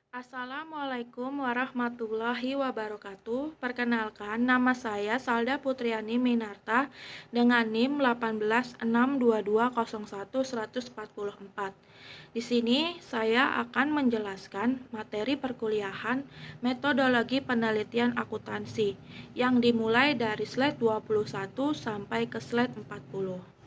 Assalamualaikum warahmatullahi wabarakatuh. Perkenalkan, nama saya Salda Putriani Minarta dengan NIM 1862201-144. Di sini saya akan menjelaskan materi perkuliahan metodologi penelitian akuntansi yang dimulai dari slide 21 sampai ke slide 40.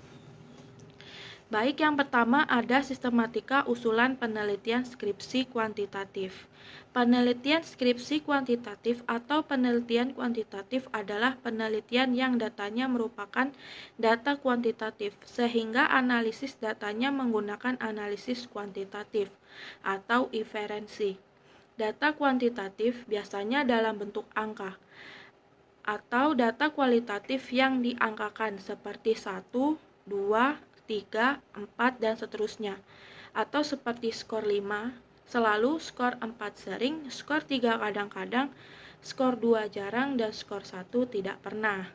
Baik, yang pertama ada sistematika usulan penelitian skripsi kuantitatif. Penelitian skripsi kuantitatif atau penelitian kuantitatif adalah penelitian yang datanya merupakan data kuantitatif, sehingga analisis datanya menggunakan analisis kuantitatif atau inferensi. Data kuantitatif biasanya dalam bentuk angka, atau data kualitatif yang diangkakan seperti 1, 2, 3, 4, dan seterusnya. Atau seperti skor 5, selalu, skor 4 sering, skor 3 kadang-kadang, skor 2 jarang, dan skor 1 tidak pernah.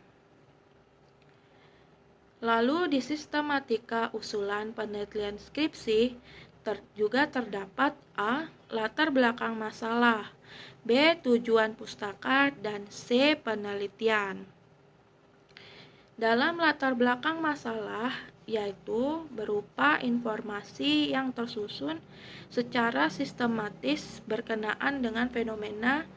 Lalu di sistematika usulan penelitian skripsi juga terdapat A. Latar belakang masalah, B. Tujuan pustaka, dan C. Penelitian. Dalam latar belakang masalah, yaitu berupa informasi yang tersusun secara sistematis berkenaan dengan fenomena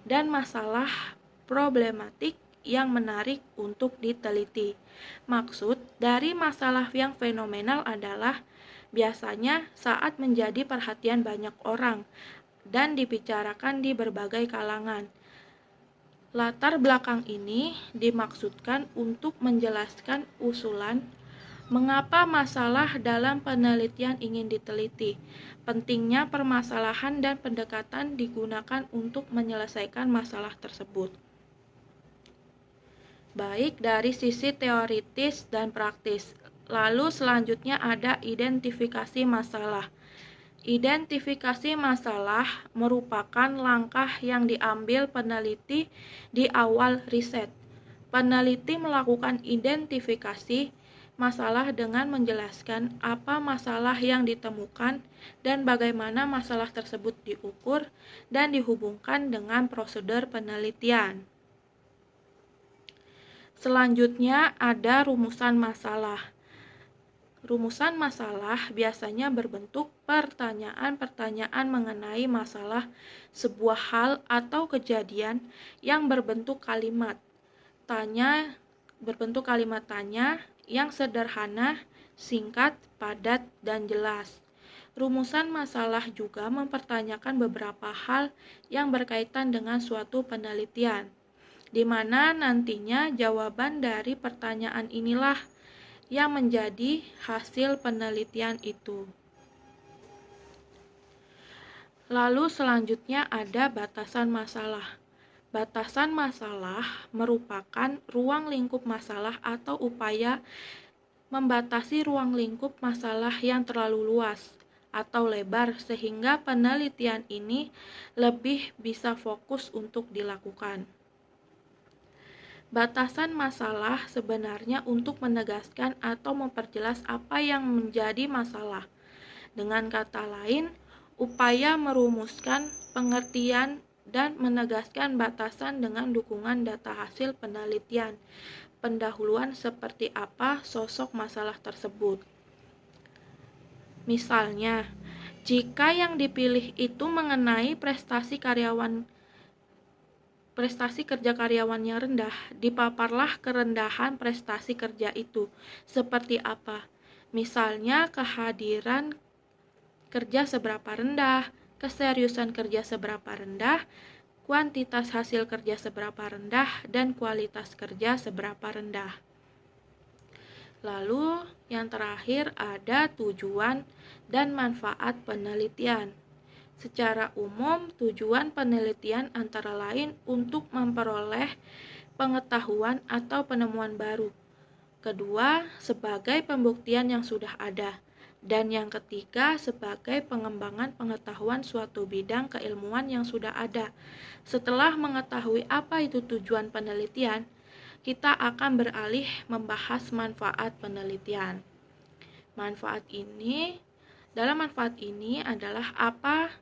dan masalah problematik yang menarik untuk diteliti. Maksud dari masalah yang fenomenal adalah biasanya saat menjadi perhatian banyak orang dan dibicarakan di berbagai kalangan. Latar belakang ini dimaksudkan untuk menjelaskan usulan mengapa masalah dalam penelitian ingin diteliti, pentingnya permasalahan dan pendekatan digunakan untuk menyelesaikan masalah tersebut. Baik dari sisi teoritis dan praktis. Lalu selanjutnya ada identifikasi masalah. Identifikasi masalah merupakan langkah yang diambil peneliti di awal riset. Peneliti melakukan identifikasi masalah dengan menjelaskan apa masalah yang ditemukan dan bagaimana masalah tersebut diukur dan dihubungkan dengan prosedur penelitian. Selanjutnya ada rumusan masalah. Rumusan masalah biasanya berbentuk pertanyaan-pertanyaan mengenai masalah sebuah hal atau kejadian yang berbentuk kalimat tanya yang sederhana, singkat, padat, dan jelas. Rumusan masalah juga mempertanyakan beberapa hal yang berkaitan dengan suatu penelitian, di mana nantinya jawaban dari pertanyaan inilah yang menjadi hasil penelitian itu. Lalu selanjutnya ada batasan masalah. Batasan masalah merupakan ruang lingkup masalah atau upaya membatasi ruang lingkup masalah yang terlalu luas atau lebar sehingga penelitian ini lebih bisa fokus untuk dilakukan. Batasan masalah sebenarnya untuk menegaskan atau memperjelas apa yang menjadi masalah. Dengan kata lain, upaya merumuskan pengertian dan menegaskan batasan dengan dukungan data hasil penelitian, pendahuluan seperti apa sosok masalah tersebut. Misalnya, jika yang dipilih itu mengenai prestasi kerja karyawannya rendah, dipaparlah kerendahan prestasi kerja itu. Seperti apa? Misalnya kehadiran kerja seberapa rendah, keseriusan kerja seberapa rendah, kuantitas hasil kerja seberapa rendah, dan kualitas kerja seberapa rendah. Lalu yang terakhir ada tujuan dan manfaat penelitian. Secara umum, tujuan penelitian antara lain untuk memperoleh pengetahuan atau penemuan baru. Kedua, sebagai pembuktian yang sudah ada. Dan yang ketiga, sebagai pengembangan pengetahuan suatu bidang keilmuan yang sudah ada. Setelah mengetahui apa itu tujuan penelitian, kita akan beralih membahas manfaat penelitian. Dalam manfaat ini adalah apa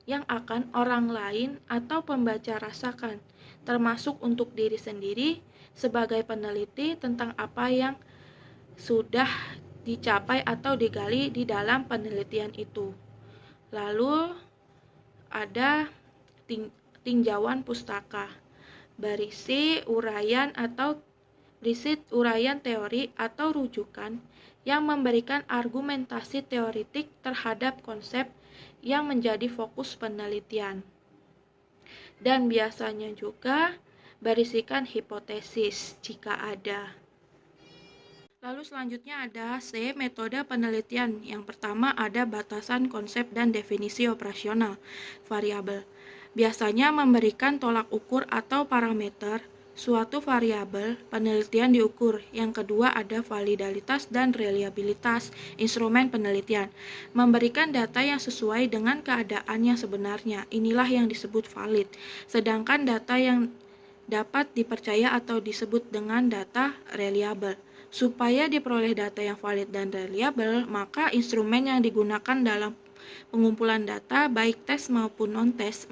yang akan orang lain atau pembaca rasakan, termasuk untuk diri sendiri sebagai peneliti tentang apa yang sudah dicapai atau digali di dalam penelitian itu. Lalu ada tinjauan pustaka, berisi uraian teori atau rujukan yang memberikan argumentasi teoritik terhadap konsep yang menjadi fokus penelitian. Dan biasanya juga berisikan hipotesis jika ada. Lalu selanjutnya ada C, metode penelitian. Yang pertama ada batasan konsep dan definisi operasional variabel. Biasanya memberikan tolak ukur atau parameter suatu variabel penelitian diukur. Yang kedua ada validitas dan reliabilitas instrumen penelitian. Memberikan data yang sesuai dengan keadaan yang sebenarnya. Inilah yang disebut valid. Sedangkan data yang dapat dipercaya atau disebut dengan data reliable. Supaya diperoleh data yang valid dan reliable, maka instrumen yang digunakan dalam pengumpulan data, baik tes maupun non-tes,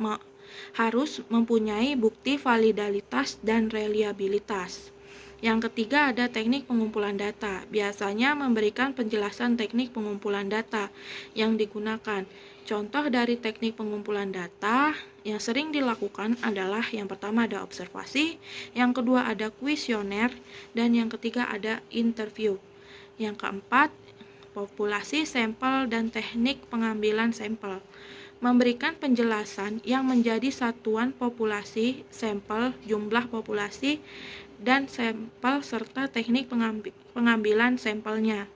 harus mempunyai bukti validitas dan reliabilitas. Yang ketiga ada teknik pengumpulan data. Biasanya memberikan penjelasan teknik pengumpulan data yang digunakan. Contoh dari teknik pengumpulan data yang sering dilakukan adalah yang pertama ada observasi, yang kedua ada kuesioner, dan yang ketiga ada interview. Yang keempat, populasi sampel dan teknik pengambilan sampel. Memberikan penjelasan yang menjadi satuan populasi, sampel, jumlah populasi, dan sampel serta teknik pengambilan sampelnya.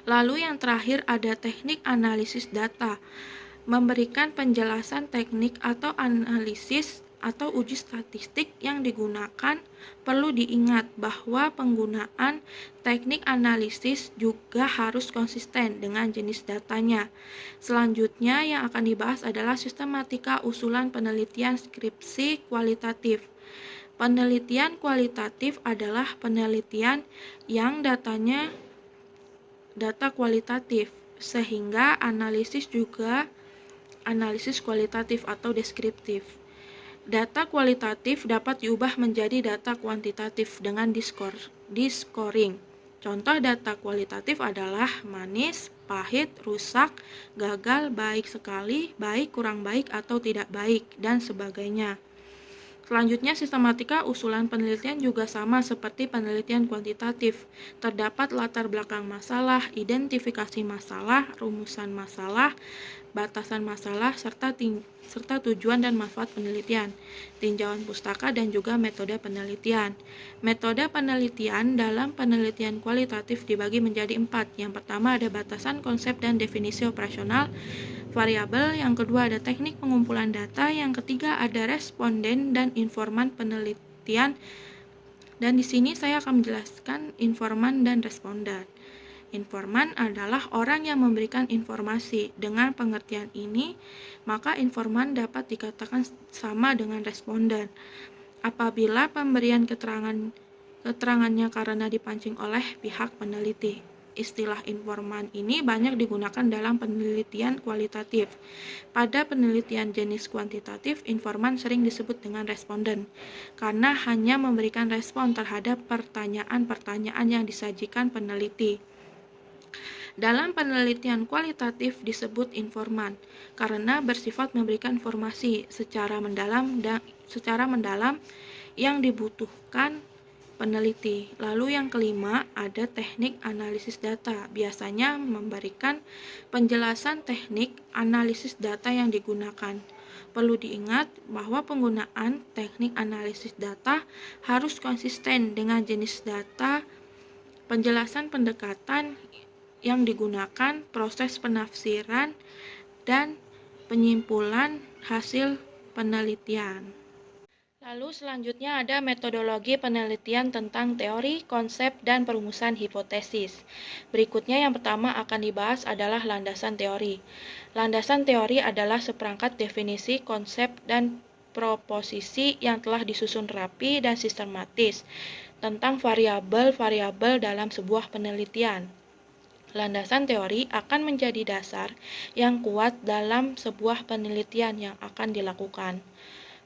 Lalu yang terakhir ada teknik analisis data, memberikan penjelasan teknik atau analisis atau uji statistik yang digunakan. Perlu diingat bahwa penggunaan teknik analisis juga harus konsisten dengan jenis datanya. Selanjutnya yang akan dibahas adalah sistematika usulan penelitian skripsi kualitatif. Penelitian kualitatif adalah penelitian yang data kualitatif, sehingga analisis juga analisis kualitatif atau deskriptif. Data kualitatif dapat diubah menjadi data kuantitatif dengan di-scoring. Contoh data kualitatif adalah manis, pahit, rusak, gagal, baik sekali, baik, kurang baik, atau tidak baik, dan sebagainya. Selanjutnya, sistematika usulan penelitian juga sama seperti penelitian kuantitatif. Terdapat latar belakang masalah, identifikasi masalah, rumusan masalah, batasan masalah, serta tujuan dan manfaat penelitian, tinjauan pustaka, dan juga metode penelitian. Metode penelitian dalam penelitian kualitatif dibagi menjadi 4. Yang pertama ada batasan konsep dan definisi operasional variabel, yang kedua ada teknik pengumpulan data, yang ketiga ada responden dan informan penelitian. Dan di sini saya akan menjelaskan informan dan responden. Informan adalah orang yang memberikan informasi. Dengan pengertian ini, maka informan dapat dikatakan sama dengan responden. Apabila pemberian keterangannya karena dipancing oleh pihak peneliti. Istilah informan ini banyak digunakan dalam penelitian kualitatif. Pada penelitian jenis kuantitatif, informan sering disebut dengan responden, karena hanya memberikan respon terhadap pertanyaan-pertanyaan yang disajikan peneliti. Dalam penelitian kualitatif disebut informan, karena bersifat memberikan informasi secara mendalam yang dibutuhkan peneliti. Lalu yang kelima ada teknik analisis data. Biasanya memberikan penjelasan teknik analisis data yang digunakan. Perlu diingat bahwa penggunaan teknik analisis data harus konsisten dengan jenis data, penjelasan pendekatan yang digunakan, proses penafsiran, dan penyimpulan hasil penelitian. Lalu selanjutnya ada metodologi penelitian tentang teori, konsep, dan perumusan hipotesis. Berikutnya yang pertama akan dibahas adalah landasan teori. Landasan teori adalah seperangkat definisi, konsep, dan proposisi yang telah disusun rapi dan sistematis tentang variabel-variabel dalam sebuah penelitian. Landasan teori akan menjadi dasar yang kuat dalam sebuah penelitian yang akan dilakukan.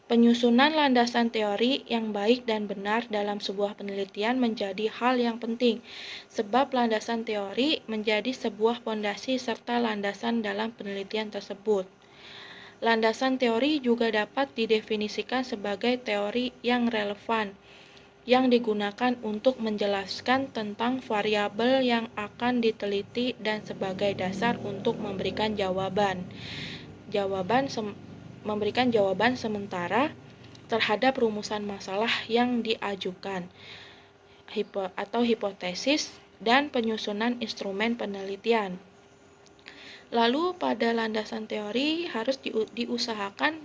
Penyusunan landasan teori yang baik dan benar dalam sebuah penelitian menjadi hal yang penting, sebab landasan teori menjadi sebuah fondasi serta landasan dalam penelitian tersebut. Landasan teori juga dapat didefinisikan sebagai teori yang relevan, yang digunakan untuk menjelaskan tentang variabel yang akan diteliti dan sebagai dasar untuk memberikan jawaban sementara terhadap rumusan masalah yang diajukan, atau hipotesis, dan penyusunan instrumen penelitian. Lalu pada landasan teori harus diusahakan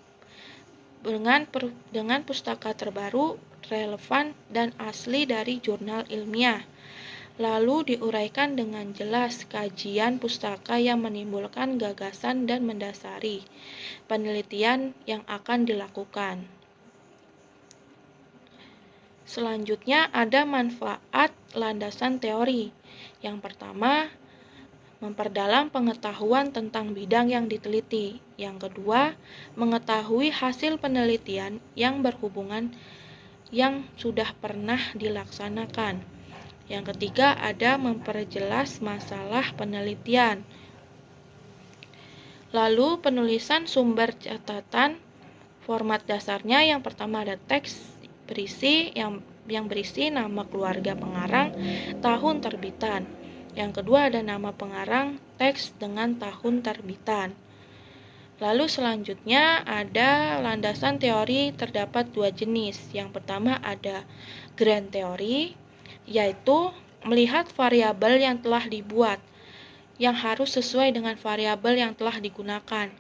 dengan pustaka terbaru, relevan, dan asli dari jurnal ilmiah. Lalu diuraikan dengan jelas kajian pustaka yang menimbulkan gagasan dan mendasari penelitian yang akan dilakukan. Selanjutnya ada manfaat landasan teori. Yang pertama, memperdalam pengetahuan tentang bidang yang diteliti. Yang kedua, mengetahui hasil penelitian yang berhubungan yang sudah pernah dilaksanakan. Yang ketiga, ada memperjelas masalah penelitian. Lalu penulisan sumber catatan, format dasarnya yang pertama ada teks berisi yang berisi nama keluarga pengarang, tahun terbitan. Yang kedua ada nama pengarang, teks dengan tahun terbitan. Lalu selanjutnya ada landasan teori, terdapat dua jenis. Yang pertama ada grand teori, yaitu melihat variabel yang telah dibuat, yang harus sesuai dengan variabel yang telah digunakan.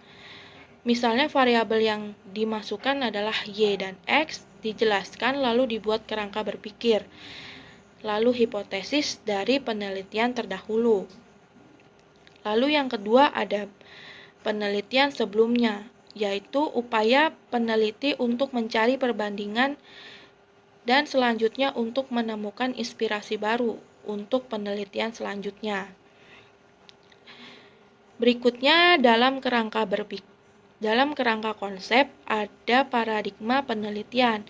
Misalnya variabel yang dimasukkan adalah Y dan X, dijelaskan lalu dibuat kerangka berpikir. Lalu hipotesis dari penelitian terdahulu. Lalu yang kedua ada penelitian sebelumnya, yaitu upaya peneliti untuk mencari perbandingan dan selanjutnya untuk menemukan inspirasi baru untuk penelitian selanjutnya. Berikutnya dalam kerangka konsep ada paradigma penelitian,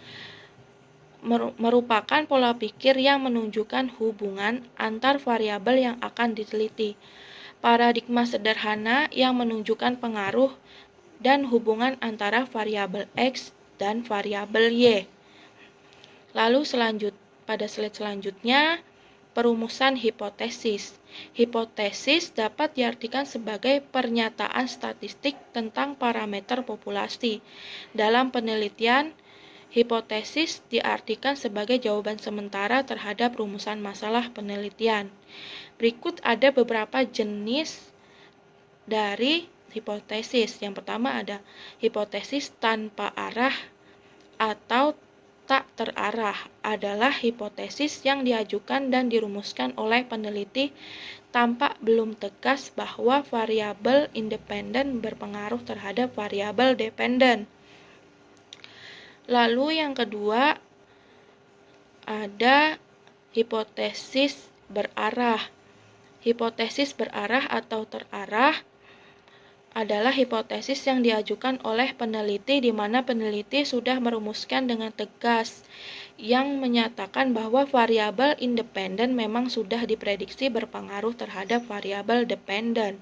merupakan pola pikir yang menunjukkan hubungan antar variabel yang akan diteliti. Paradigma sederhana yang menunjukkan pengaruh dan hubungan antara variabel X dan variabel Y. Lalu pada slide selanjutnya, perumusan hipotesis. Hipotesis dapat diartikan sebagai pernyataan statistik tentang parameter populasi. Dalam penelitian, hipotesis diartikan sebagai jawaban sementara terhadap rumusan masalah penelitian. Berikut ada beberapa jenis dari hipotesis. Yang pertama ada hipotesis tanpa arah atau tak terarah, adalah hipotesis yang diajukan dan dirumuskan oleh peneliti tampak belum tegas bahwa variabel independen berpengaruh terhadap variabel dependen. Lalu yang kedua ada hipotesis berarah. Hipotesis berarah atau terarah adalah hipotesis yang diajukan oleh peneliti di mana peneliti sudah merumuskan dengan tegas yang menyatakan bahwa variabel independen memang sudah diprediksi berpengaruh terhadap variabel dependen.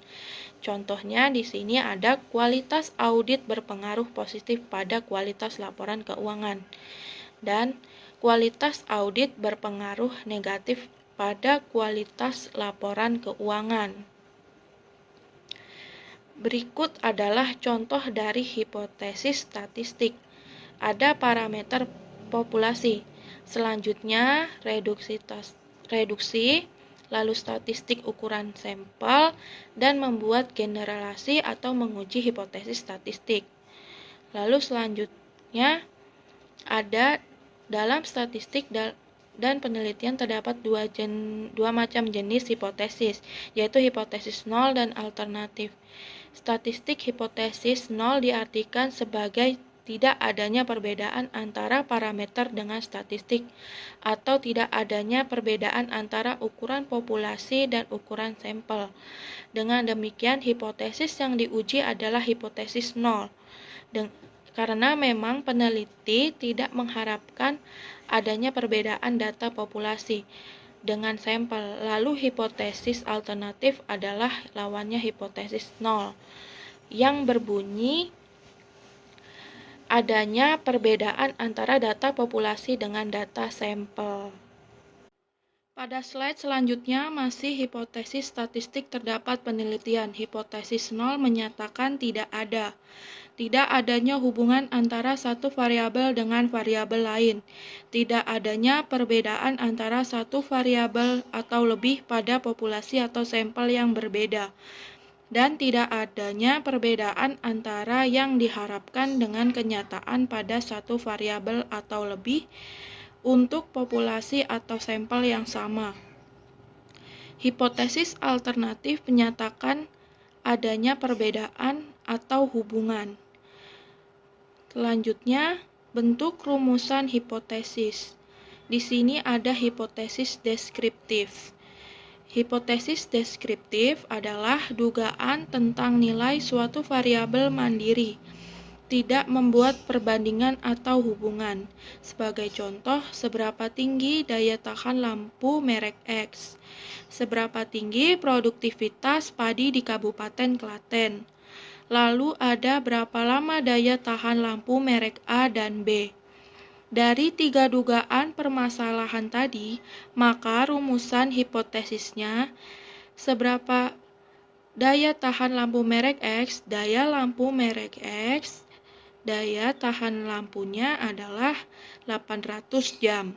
Contohnya di sini ada kualitas audit berpengaruh positif pada kualitas laporan keuangan dan kualitas audit berpengaruh negatif pada kualitas laporan keuangan. Berikut adalah contoh dari hipotesis statistik. Ada parameter populasi. Selanjutnya reduksi, lalu statistik ukuran sampel, dan membuat generalisasi atau menguji hipotesis statistik. Lalu selanjutnya ada dalam statistik dan penelitian terdapat dua macam jenis hipotesis, yaitu hipotesis nol dan alternatif. Statistik hipotesis nol diartikan sebagai tidak adanya perbedaan antara parameter dengan statistik, atau tidak adanya perbedaan antara ukuran populasi dan ukuran sampel. Dengan demikian, hipotesis yang diuji adalah hipotesis nol, karena memang peneliti tidak mengharapkan adanya perbedaan data populasi dengan sampel. Lalu hipotesis alternatif adalah lawannya hipotesis nol, yang berbunyi adanya perbedaan antara data populasi dengan data sampel. Pada slide selanjutnya masih hipotesis statistik terdapat penelitian. Hipotesis nol menyatakan tidak adanya hubungan antara satu variabel dengan variabel lain. Tidak adanya perbedaan antara satu variabel atau lebih pada populasi atau sampel yang berbeda. Dan tidak adanya perbedaan antara yang diharapkan dengan kenyataan pada satu variabel atau lebih untuk populasi atau sampel yang sama. Hipotesis alternatif menyatakan adanya perbedaan atau hubungan. Selanjutnya, bentuk rumusan hipotesis. Di sini ada hipotesis deskriptif. Hipotesis deskriptif adalah dugaan tentang nilai suatu variabel mandiri, tidak membuat perbandingan atau hubungan. Sebagai contoh, seberapa tinggi daya tahan lampu merek X, seberapa tinggi produktivitas padi di Kabupaten Klaten, lalu ada berapa lama daya tahan lampu merek A dan B. Dari tiga dugaan permasalahan tadi, maka rumusan hipotesisnya seberapa daya tahan lampu merek X, daya lampu merek X, daya tahan lampunya adalah 800 jam.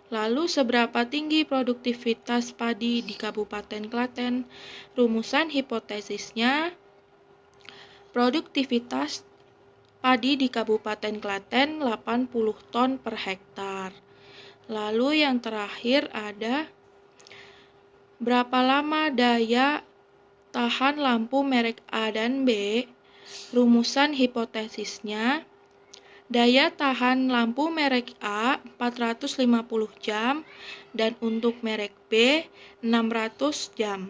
Lalu seberapa tinggi produktivitas padi di Kabupaten Klaten? Rumusan hipotesisnya produktivitas padi di Kabupaten Klaten 80 ton per hektar. Lalu yang terakhir ada berapa lama daya tahan lampu merek A dan B. Rumusan hipotesisnya daya tahan lampu merek A 450 jam dan untuk merek B 600 jam.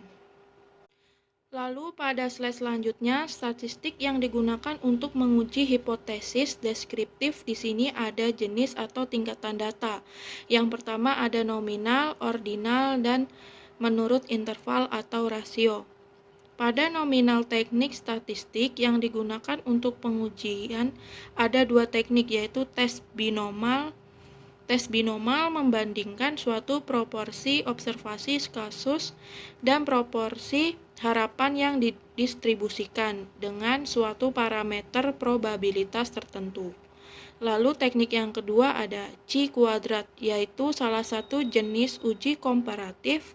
Lalu pada slide selanjutnya, statistik yang digunakan untuk menguji hipotesis deskriptif. Di sini ada jenis atau tingkatan data. Yang pertama ada nominal, ordinal, dan menurut interval atau rasio. Pada nominal teknik statistik yang digunakan untuk pengujian ada dua teknik, yaitu tes binomal. Tes binomal membandingkan suatu proporsi observasi kasus dan proporsi harapan yang didistribusikan dengan suatu parameter probabilitas tertentu. Lalu teknik yang kedua ada Chi kuadrat, yaitu salah satu jenis uji komparatif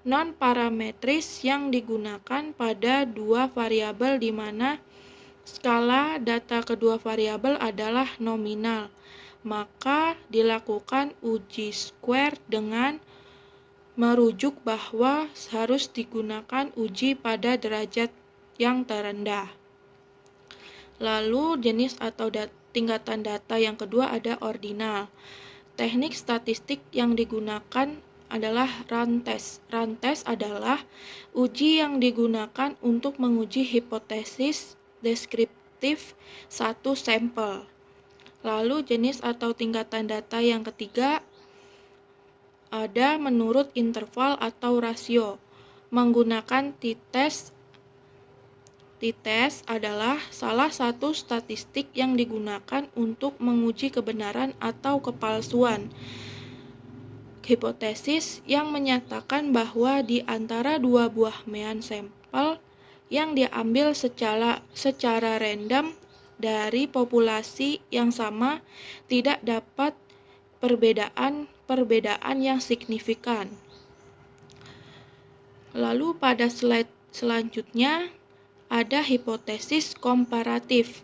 non-parametris yang digunakan pada dua variabel di mana skala data kedua variabel adalah nominal. Maka dilakukan uji square dengan merujuk bahwa harus digunakan uji pada derajat yang terendah. Lalu jenis atau tingkatan data yang kedua ada ordinal. Teknik statistik yang digunakan adalah rantes. Rantes adalah uji yang digunakan untuk menguji hipotesis deskriptif satu sampel. Lalu jenis atau tingkatan data yang ketiga ada menurut interval atau rasio. Menggunakan t-test. T-test adalah salah satu statistik yang digunakan untuk menguji kebenaran atau kepalsuan hipotesis yang menyatakan bahwa di antara dua buah mean sampel yang diambil secara random dari populasi yang sama tidak dapat perbedaan yang signifikan. Lalu pada slide selanjutnya ada hipotesis komparatif.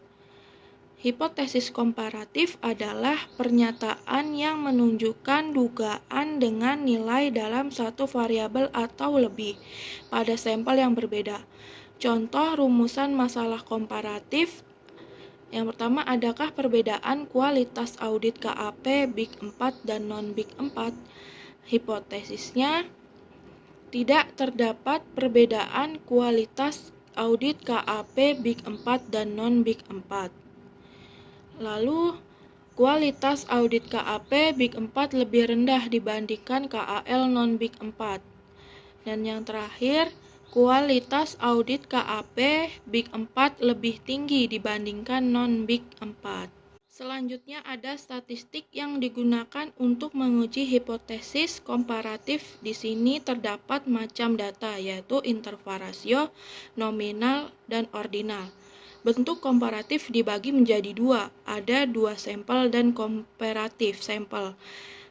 Hipotesis komparatif adalah pernyataan yang menunjukkan dugaan dengan nilai dalam satu variabel atau lebih pada sampel yang berbeda. Contoh rumusan masalah komparatif Yang pertama, adakah perbedaan kualitas audit KAP Big 4 dan non-Big 4? Hipotesisnya, tidak terdapat perbedaan kualitas audit KAP Big 4 dan non-Big 4. Lalu, kualitas audit KAP Big 4 lebih rendah dibandingkan KAL non-Big 4. Dan yang terakhir, kualitas audit KAP Big 4 lebih tinggi dibandingkan non-Big 4. Selanjutnya ada statistik yang digunakan untuk menguji hipotesis komparatif. Di sini terdapat macam data, yaitu interval rasio, nominal, dan ordinal. Bentuk komparatif dibagi menjadi dua, ada dua sampel dan komparatif sampel.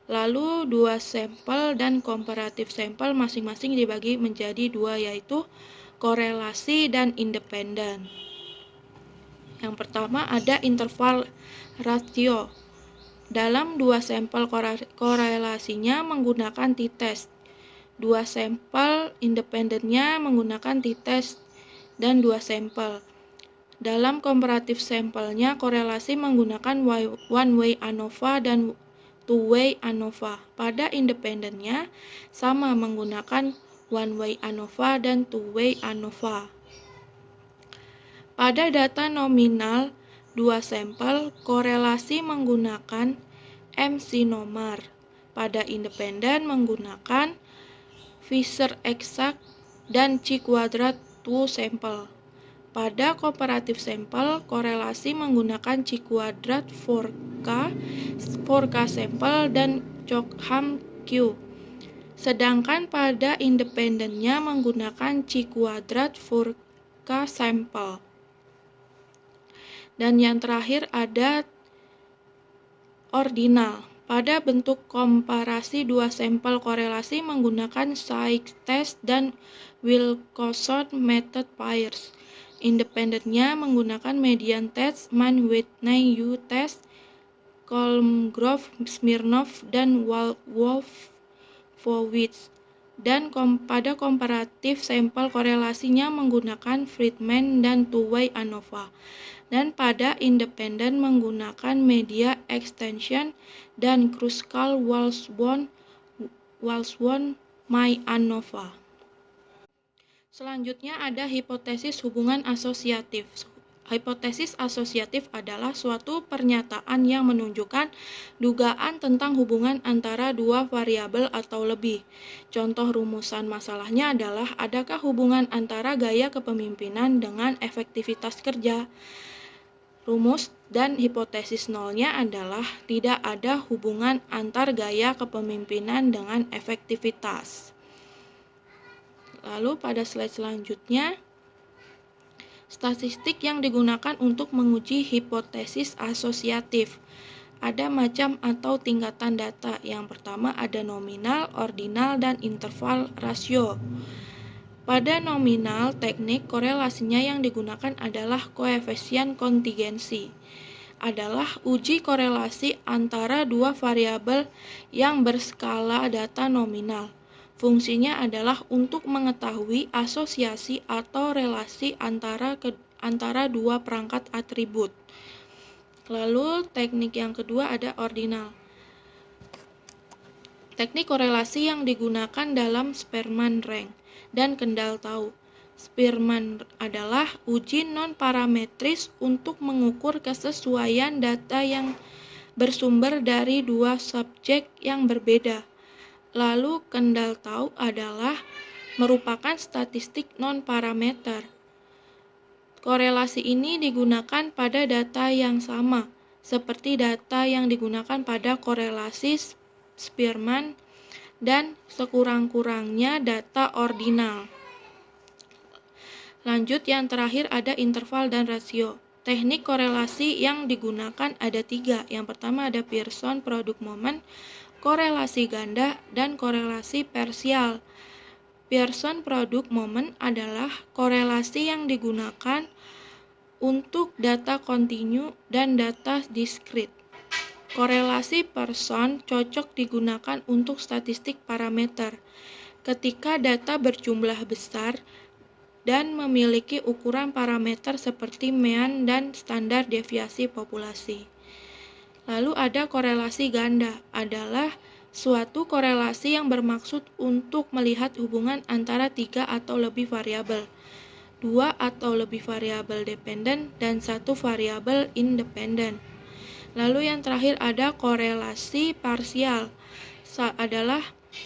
Lalu dua sampel dan komparatif sampel masing-masing dibagi menjadi dua, yaitu korelasi dan independen. Yang pertama ada interval rasio. Dalam dua sampel korelasinya menggunakan t-test. Dua sampel independennya menggunakan t-test dan dua sampel. Dalam komparatif sampelnya korelasi menggunakan one-way ANOVA dan two-way ANOVA. Pada independennya sama menggunakan one-way ANOVA dan two-way ANOVA. Pada data nominal dua sampel korelasi menggunakan MC-NOMAR. Pada independen menggunakan Fisher exact dan C-quadrat two sampel. Pada komparatif sampel, korelasi menggunakan C-quadrat 4K sampel dan Cockham Q. Sedangkan pada independennya menggunakan C-quadrat 4K sampel. Dan yang terakhir ada ordinal. Pada bentuk komparasi dua sampel korelasi menggunakan Sykes test dan Wilcoxon method pairs. Independennya menggunakan median test, Mann-Whitney U test, Kolmogorov, Smirnov, dan Wolfowitz. Dan pada komparatif sampel korelasinya menggunakan Friedman dan two-way ANOVA. Dan pada independen menggunakan media extension dan Kruskal-Walshon ANOVA. Selanjutnya ada hipotesis hubungan asosiatif. Hipotesis asosiatif adalah suatu pernyataan yang menunjukkan dugaan tentang hubungan antara dua variabel atau lebih. Contoh rumusan masalahnya adalah adakah hubungan antara gaya kepemimpinan dengan efektivitas kerja. Rumus dan hipotesis nolnya adalah tidak ada hubungan antar gaya kepemimpinan dengan efektivitas. Lalu pada slide selanjutnya, statistik yang digunakan untuk menguji hipotesis asosiatif. Ada macam atau tingkatan data. Yang pertama ada nominal, ordinal, dan interval rasio. Pada nominal, teknik korelasinya yang digunakan adalah koefisien kontingensi. Adalah uji korelasi antara dua variabel yang berskala data nominal. Fungsinya adalah untuk mengetahui asosiasi atau relasi antara dua perangkat atribut. Lalu teknik yang kedua ada ordinal. Teknik korelasi yang digunakan dalam Spearman rank dan Kendall tahu. Spearman adalah uji non-parametris untuk mengukur kesesuaian data yang bersumber dari dua subjek yang berbeda. Lalu Kendall tahu adalah merupakan statistik non-parameter. Korelasi ini digunakan pada data yang sama, seperti data yang digunakan pada korelasi Spearman dan sekurang-kurangnya data ordinal. Lanjut yang terakhir ada interval dan rasio. Teknik korelasi yang digunakan ada tiga. Yang pertama ada Pearson product moment, korelasi ganda, dan korelasi parsial. Pearson product moment adalah korelasi yang digunakan untuk data kontinu dan data diskrit. Korelasi Pearson cocok digunakan untuk statistik parameter. Ketika data berjumlah besar dan memiliki ukuran parameter seperti mean dan standar deviasi populasi. Lalu ada korelasi ganda, adalah suatu korelasi yang bermaksud untuk melihat hubungan antara 3 atau lebih variabel, 2 atau lebih variabel dependen, dan 1 variabel independen. Lalu yang terakhir ada korelasi parsial, adalah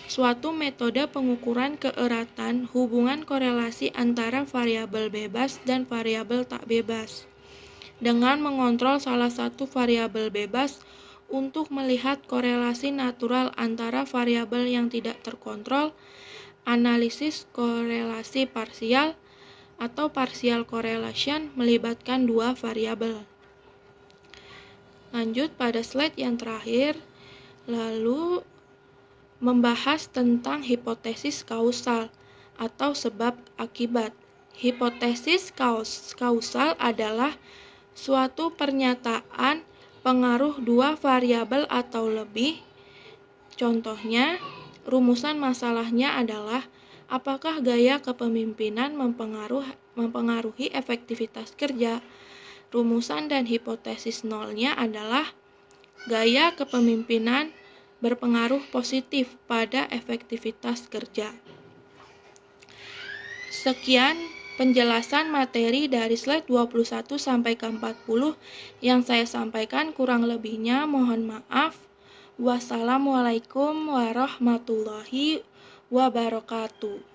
suatu metode pengukuran keeratan hubungan korelasi antara variabel bebas dan variabel tak bebas, dengan mengontrol salah satu variabel bebas untuk melihat korelasi natural antara variabel yang tidak terkontrol. Analisis korelasi parsial atau partial correlation melibatkan dua variabel. Lanjut pada slide yang terakhir, lalu membahas tentang hipotesis kausal atau sebab akibat. Hipotesis kausal adalah suatu pernyataan pengaruh dua variabel atau lebih. Contohnya, rumusan masalahnya adalah apakah gaya kepemimpinan mempengaruhi efektivitas kerja. Rumusan dan hipotesis nolnya adalah gaya kepemimpinan berpengaruh positif pada efektivitas kerja. Sekian penjelasan materi dari slide 21 sampai ke 40 yang saya sampaikan, kurang lebihnya mohon maaf. Wassalamualaikum warahmatullahi wabarakatuh.